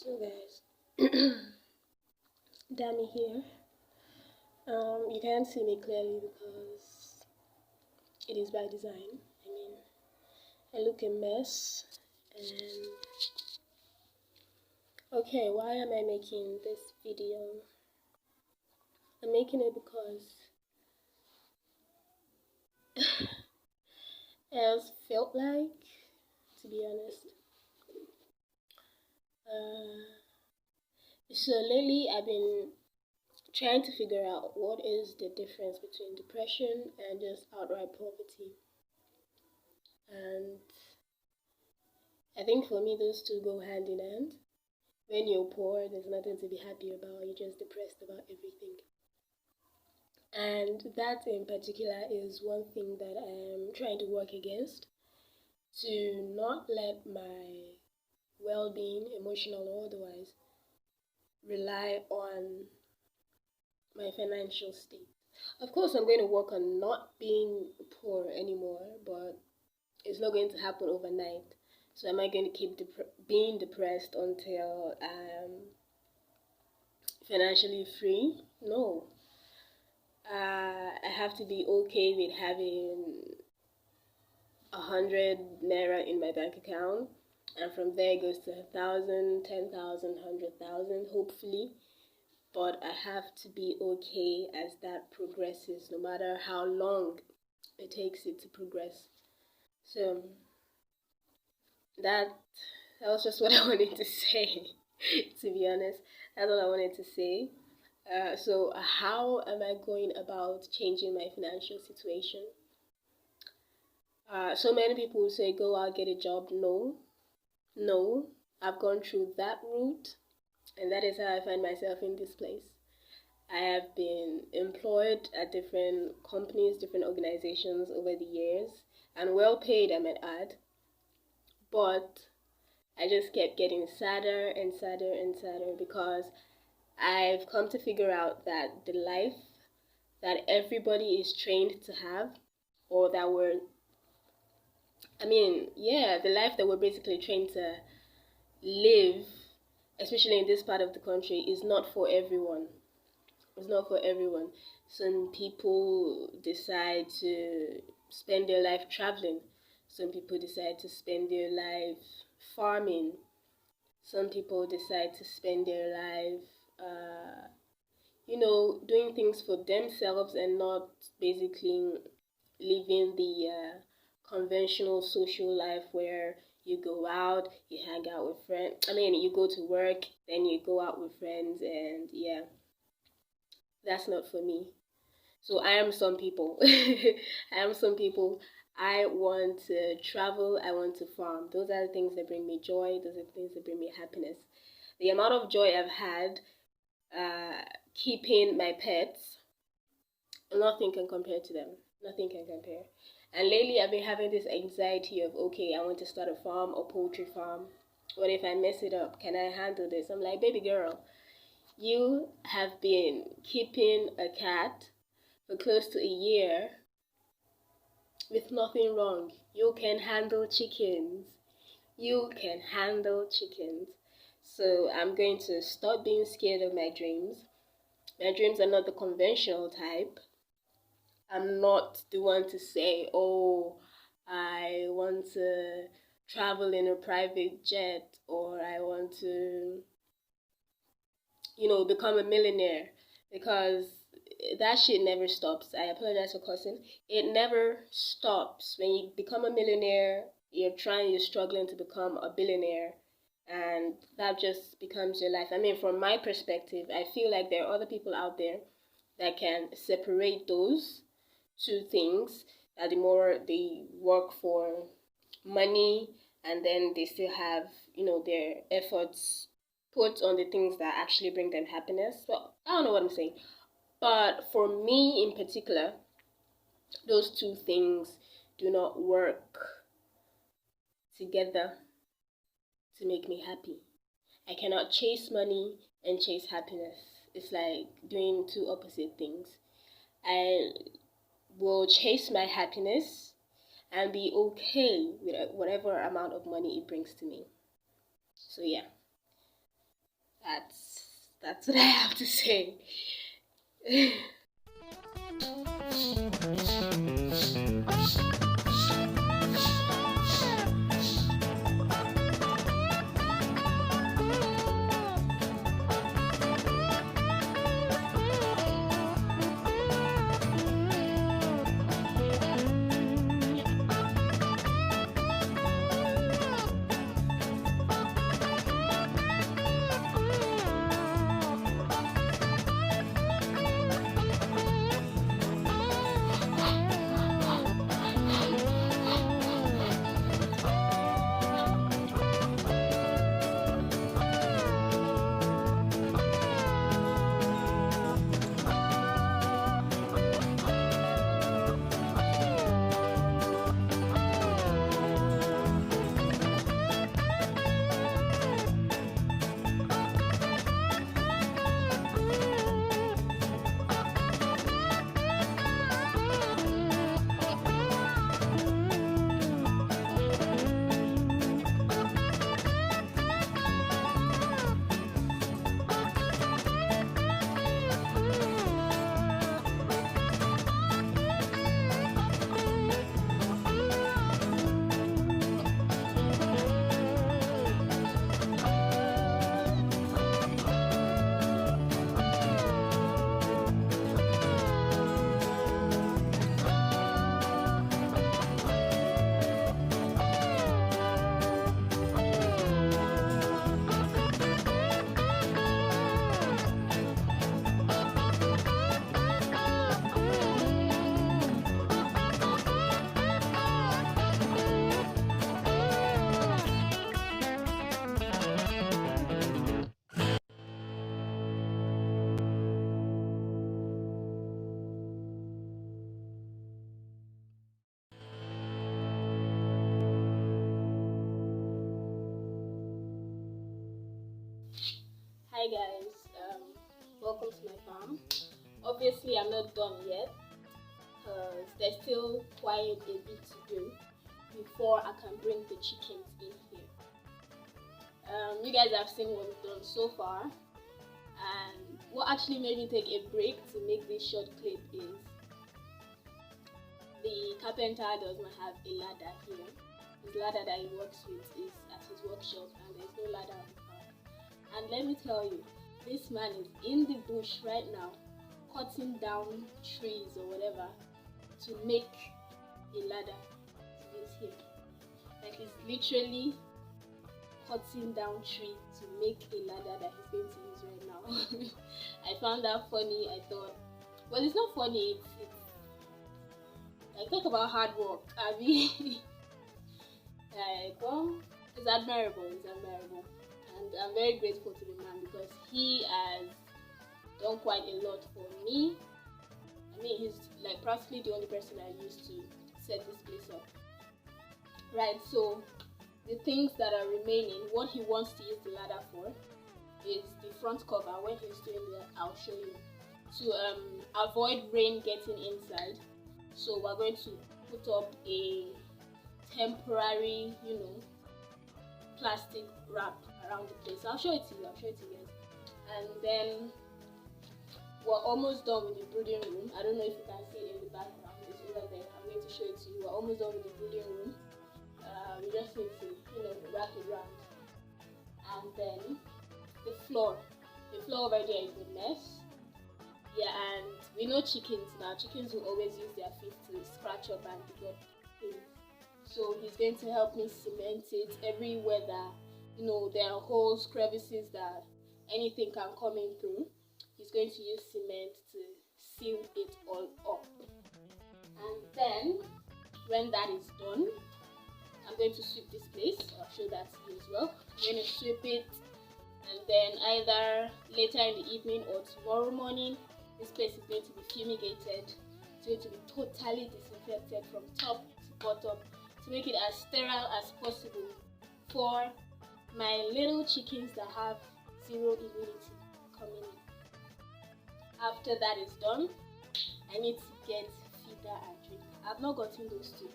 So guys, Dami here. You can't see me clearly because it is by design. I mean, I look a mess. And okay, why am I making this video? I'm making it because I just felt like, to be honest. So lately I've been trying to figure out what is the difference between depression and just outright poverty. And I think for me those two go hand in hand. When you're poor, there's nothing to be happy about. You're just depressed about everything. And that in particular is one thing that I'm trying to work against, to not let my well-being, emotional or otherwise, rely on my financial state. Of course, I'm going to work on not being poor anymore, but it's not going to happen overnight. So am I going to keep being depressed until I'm financially free? No. I have to be okay with having 100 naira in my bank account, and from there it goes to 1,000, 10,000, 100,000, hopefully. But I have to be okay as that progresses, no matter how long it takes it to progress. So that was just what I wanted to say. To be honest, that's all I wanted to say. So how am I going about changing my financial situation? So many people will say, go out, get a job. No, I've gone through that route, and that is how I find myself in this place. I have been employed at different companies, different organizations over the years, and well paid, I might add. But I just kept getting sadder and sadder and sadder because I've come to figure out that the life that everybody is trained to have, or that the life that we're basically trained to live, especially in this part of the country, is not for everyone. It's not for everyone. Some people decide to spend their life traveling. Some people decide to spend their life farming. Some people decide to spend their life doing things for themselves and not basically living the conventional social life where you go out, you hang out with friends. You go to work, then you go out with friends, and yeah, that's not for me. So I am some people. I want to travel, I want to farm. Those are the things that bring me joy, those are the things that bring me happiness. The amount of joy I've had keeping my pets, nothing can compare to them. Nothing can compare. And lately I've been having this anxiety of, okay, I want to start a farm or poultry farm. What if I mess it up? Can I handle this? I'm like, baby girl, you have been keeping a cat for close to a year with nothing wrong. You can handle chickens. You can handle chickens. So I'm going to stop being scared of my dreams. My dreams are not the conventional type. I'm not the one to say, oh, I want to travel in a private jet, or I want to, become a millionaire, because that shit never stops. I apologize for cussing. It never stops. When you become a millionaire, you're struggling to become a billionaire, and that just becomes your life. From my perspective, I feel like there are other people out there that can separate those two things, that the more they work for money and then they still have, their efforts put on the things that actually bring them happiness. Well, I don't know what I'm saying. But for me in particular, those two things do not work together to make me happy. I cannot chase money and chase happiness. It's like doing two opposite things. I will chase my happiness and be okay with whatever amount of money it brings to me. So yeah, That's what I have to say. Hi guys, welcome to my farm. Obviously I'm not done yet because there's still quite a bit to do before I can bring the chickens in here. You guys have seen what we've done so far, and what actually made me take a break to make this short clip is the carpenter does not have a ladder here. His ladder that he works with is at his workshop, and there's no ladder on the farm. And let me tell you, this man is in the bush right now, cutting down trees or whatever to make a ladder to use here. Like, he's literally cutting down trees to make a ladder that he's going to use right now. I found that funny. I thought, well, it's not funny. It's like, talk about hard work. I mean, like, well, it's admirable. It's admirable. And I'm very grateful to the man because he has done quite a lot for me. I mean, he's like practically the only person I used to set this place up. Right, so the things that are remaining, what he wants to use the ladder for is the front cover. When he's doing that, I'll show you. To avoid rain getting inside, so we're going to put up a temporary, plastic wrap around the place. I'll show it to you guys. And then we're almost done with the brooding room. I don't know if you can see it in the background. It's over there. I'm going to show it to you. We're almost done with the brooding room. We just need to, wrap it around. And then the floor over there is a mess. Yeah, and we know chickens now. Chickens will always use their feet to scratch up and dig up things. So he's going to help me cement it everywhere that, there are holes, crevices that anything can come in through. He's going to use cement to seal it all up. And then, when that is done, I'm going to sweep this place. I'll show that to you as well. I'm going to sweep it, and then either later in the evening or tomorrow morning, this place is going to be fumigated. It's going to be totally disinfected from top to bottom to make it as sterile as possible for my little chickens that have zero immunity coming in. After that is done, I need to get feeder and drink. I've not gotten those two.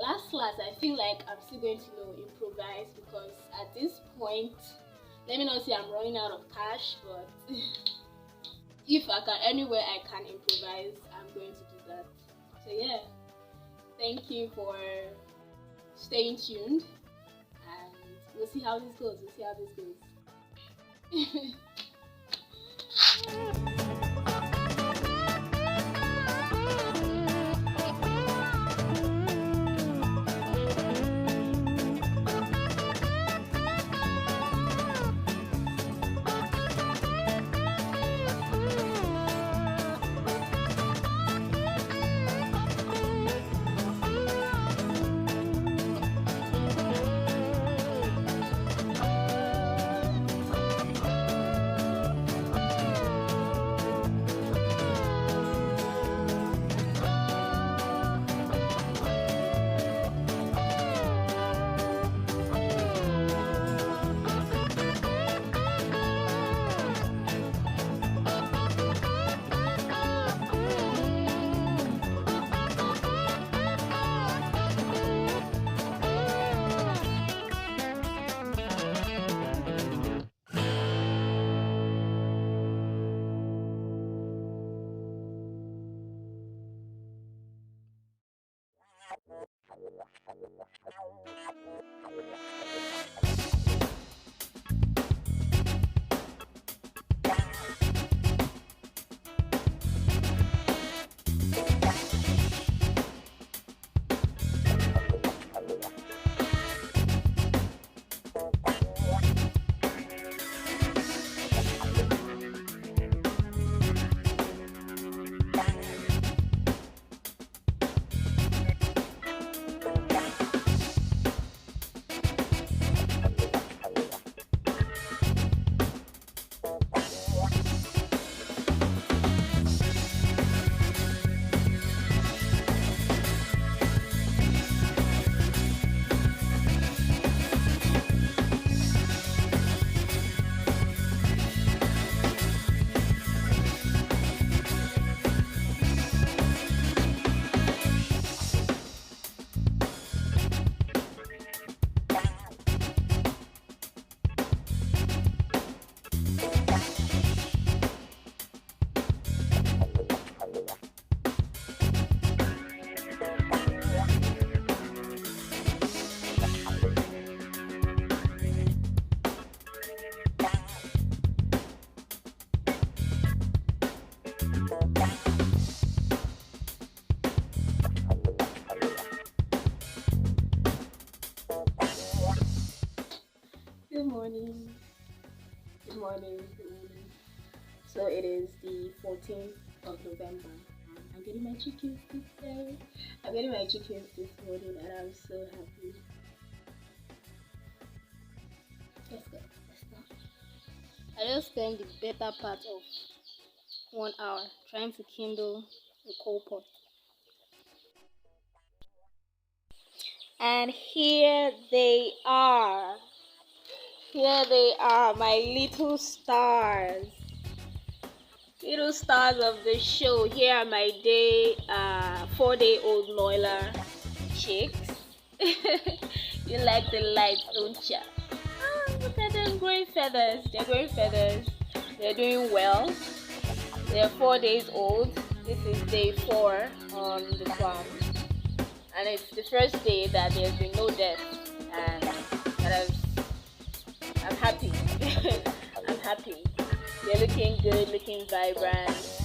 Last, I feel like I'm still going to improvise, because at this point Let me not say I'm running out of cash, but if I can, anywhere I can improvise, I'm going to do that. So yeah, thank you for staying tuned, and we'll see how this goes. Good morning. Good morning. Good morning. So it is the 14th of November. I'm getting my chickens today. I'm getting my chickens this morning, and I'm so happy. Let's go. I just spent the better part of 1 hour trying to kindle the coal pot. And here they are. Here they are, my little stars. Little stars of the show. Here are my 4-day-old Noila chicks. You like the lights, don't ya? Oh, look at them growing feathers. They're growing feathers. They're doing well. They're 4 days old. This is day 4 on the farm. And it's the first day that there's been no death. And that I'm happy. I'm happy. They're looking good, looking vibrant.